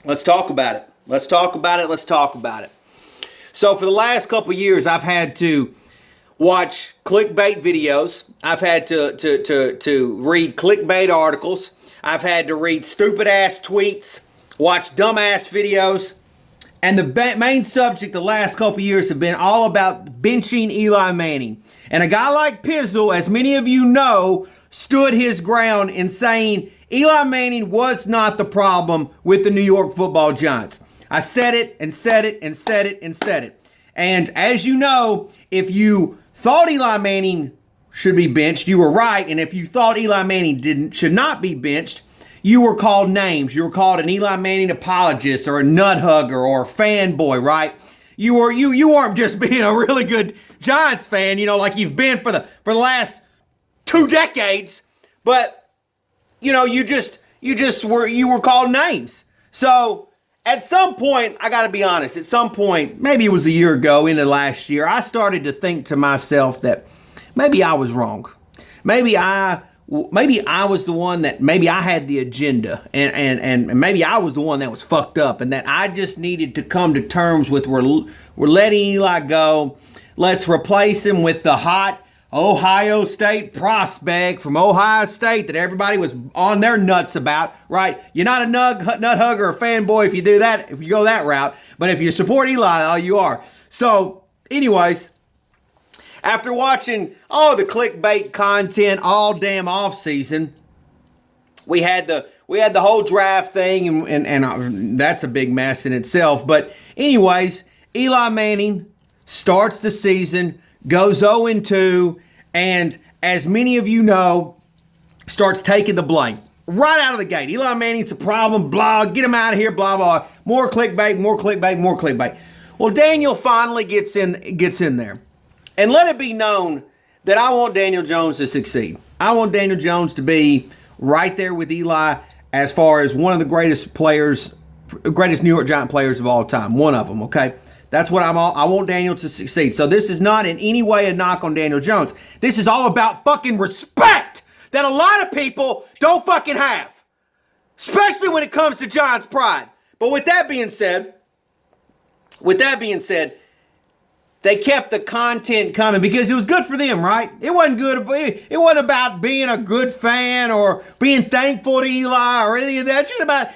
Let's talk about it. Let's talk about it. Let's talk about it. So for the last couple of years, I've had to watch clickbait videos. I've had to read clickbait articles. I've had to read stupid ass tweets, watch dumbass videos. And the main subject the last couple of years have been all about benching Eli Manning. And a guy like Pizzle, as many of you know, stood his ground in saying Eli Manning was not the problem with the New York Football Giants. I said it and said it and said it and said it. And as you know, if you thought Eli Manning should be benched, you were right. And if you thought Eli Manning should not be benched, you were called names. You were called an Eli Manning apologist or a nut hugger or a fanboy, right? You weren't just being a really good Giants fan, like you've been for the last 2 decades, but you were called names. So at some point, I got to be honest, at some point, maybe it was a year ago into last year, I started to think to myself that maybe I was wrong. Maybe I was the one that maybe I had the agenda and maybe I was the one that was fucked up and that I just needed to come to terms with we're letting Eli go. Let's replace him with the hot Ohio State prospect from Ohio State that everybody was on their nuts about, right? You're not a nut hugger or fanboy if you do that, if you go that route. But if you support Eli, you are. So anyways, after watching all the clickbait content all damn off season, we had the whole draft thing, and that's a big mess in itself. But anyways, Eli Manning starts the season, goes 0-2, and as many of you know, starts taking the blame right out of the gate. Eli Manning's a problem, blah, get him out of here, blah, blah. More clickbait, more clickbait, more clickbait. Well, Daniel finally gets in there. And let it be known that I want Daniel Jones to succeed. I want Daniel Jones to be right there with Eli as far as one of the greatest New York Giant players of all time. One of them, okay? That's what I want Daniel to succeed. So this is not in any way a knock on Daniel Jones. This is all about fucking respect that a lot of people don't fucking have. Especially when it comes to Giants pride. But with that being said, they kept the content coming because it was good for them, right? It wasn't good. It wasn't about being a good fan or being thankful to Eli or any of that.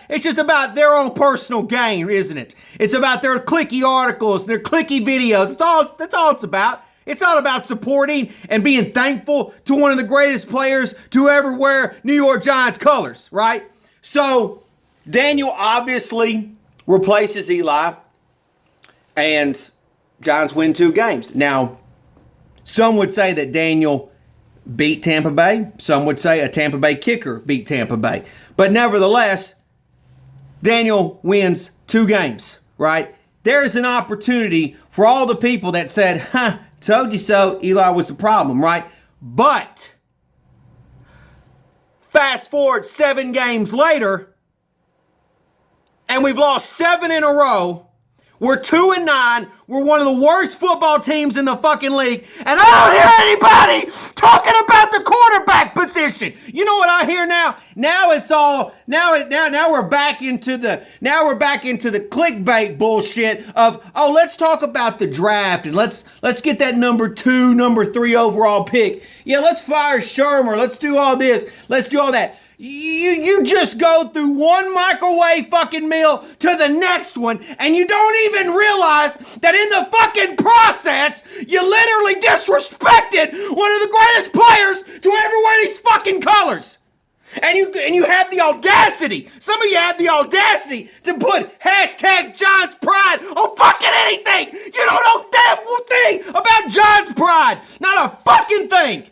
It's just about their own personal gain, isn't it? It's about their clicky articles, their clicky videos. That's all it's about. It's not about supporting and being thankful to one of the greatest players to ever wear New York Giants colors, right? So Daniel obviously replaces Eli, and Giants win 2 games. Now, some would say that Daniel beat Tampa Bay. Some would say a Tampa Bay kicker beat Tampa Bay. But nevertheless, Daniel wins 2 games, right? There's an opportunity for all the people that said, told you so, Eli was the problem, right? But fast forward 7 games later, and we've lost 7 in a row. We're 2-9. We're one of the worst football teams in the fucking league. And I don't hear anybody talking about the quarterback position. You know what I hear now? Now we're back into the clickbait bullshit of, let's talk about the draft and let's get that number 2, number 3 overall pick. Yeah, let's fire Shermer. Let's do all this. Let's do all that. You just go through one microwave fucking meal to the next one, and you don't even realize that in the fucking process, you literally disrespected one of the greatest players to ever wear these fucking colors. And you have the audacity, some of you have the audacity to put hashtag Giants pride on fucking anything. You don't know damn thing about Giants pride. Not a fucking thing.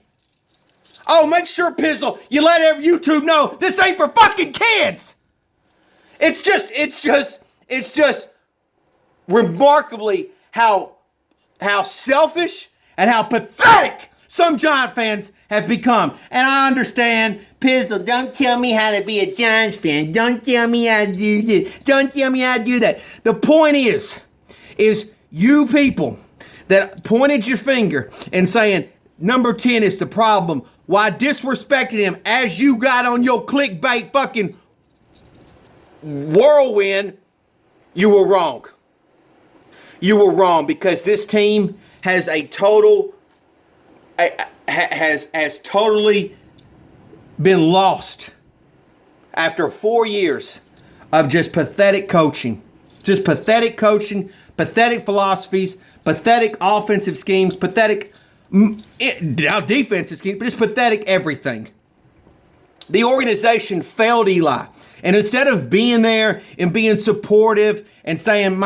Oh, make sure, Pizzle, you let every YouTube know this ain't for fucking kids. It's just remarkably how selfish and how pathetic some Giant fans have become. And I understand, Pizzle, don't tell me how to be a Giants fan. Don't tell me how to do this. Don't tell me how to do that. The point is you people that pointed your finger and saying number 10 is the problem, why disrespecting him as you got on your clickbait fucking whirlwind You were wrong. You were wrong because this team has has totally been lost after 4 years of just pathetic coaching. Just pathetic coaching, pathetic philosophies, pathetic offensive schemes, pathetic defensive schemes, but just pathetic everything. The organization failed Eli. And instead of being there and being supportive and saying,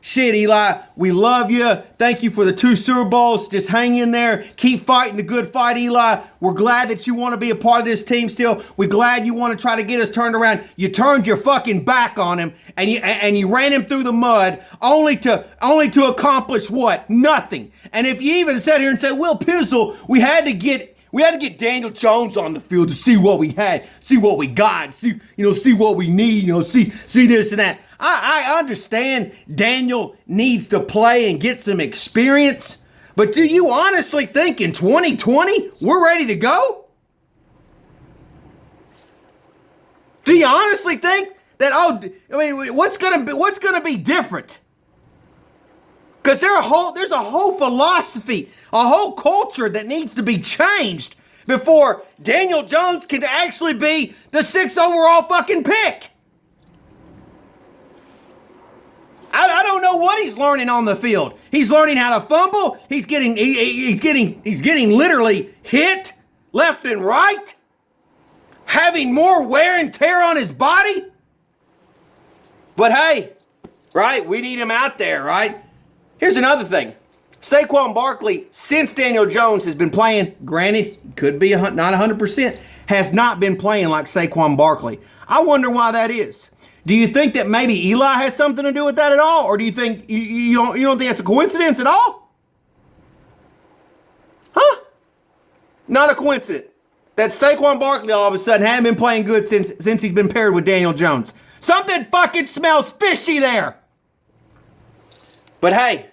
shit, Eli, we love you. Thank you for the 2 Super Bowls. Just hang in there. Keep fighting the good fight, Eli. We're glad that you want to be a part of this team still. We're glad you want to try to get us turned around. You turned your fucking back on him and you ran him through the mud only to accomplish what? Nothing. And if you even sat here and said, Will Pizzle, we had to get Daniel Jones on the field to see what we had, see what we got, see what we need, see this and that. I understand Daniel needs to play and get some experience, but do you honestly think in 2020 we're ready to go? Do you honestly think that? What's gonna be different? Because there's a whole philosophy, a whole culture that needs to be changed before Daniel Jones can actually be the 6th overall fucking pick. I don't know what he's learning on the field. He's learning how to fumble. He's getting literally hit left and right, having more wear and tear on his body. But hey, right? We need him out there, right? Here's another thing. Saquon Barkley, since Daniel Jones has been playing, granted, could be not 100%, has not been playing like Saquon Barkley. I wonder why that is. Do you think that maybe Eli has something to do with that at all? Or do you think you don't think that's a coincidence at all? Huh? Not a coincidence. That Saquon Barkley all of a sudden hadn't been playing good since he's been paired with Daniel Jones. Something fucking smells fishy there. But hey,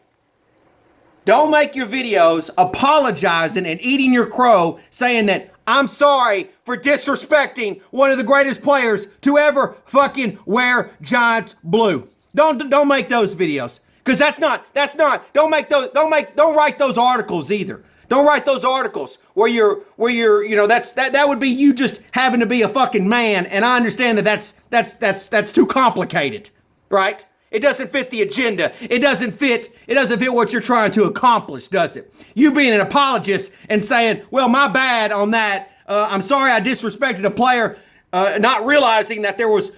don't make your videos apologizing and eating your crow saying that I'm sorry for disrespecting one of the greatest players to ever fucking wear Giants blue. Don't make those videos. Cause don't write those articles either. Don't write those articles where you're that would be you just having to be a fucking man, and I understand that's too complicated, right? It doesn't fit the agenda. It doesn't fit what you're trying to accomplish, does it? You being an apologist and saying, well, my bad on that. I'm sorry I disrespected a player, not realizing that there was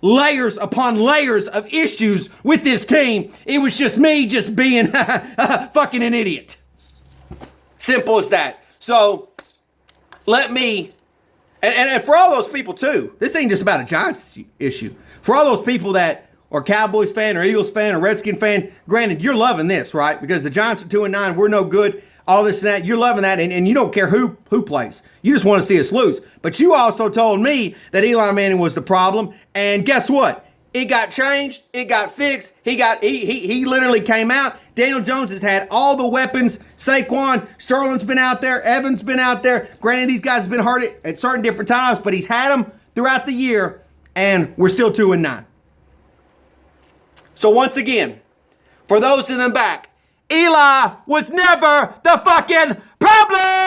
layers upon layers of issues with this team. It was just me just being fucking an idiot. Simple as that. So let me, and for all those people too, this ain't just about a Giants issue. For all those people that or Cowboys fan or Eagles fan or Redskin fan, granted, you're loving this, right? Because the Giants are 2-9, we're no good, all this and that. You're loving that, and you don't care who plays. You just want to see us lose. But you also told me that Eli Manning was the problem, and guess what? It got changed. It got fixed. He literally came out. Daniel Jones has had all the weapons. Saquon, Sterling's been out there. Evans been out there. Granted, these guys have been hurt at certain different times, but he's had them throughout the year, and we're still 2-9. So once again, for those in the back, Eli was never the fucking problem!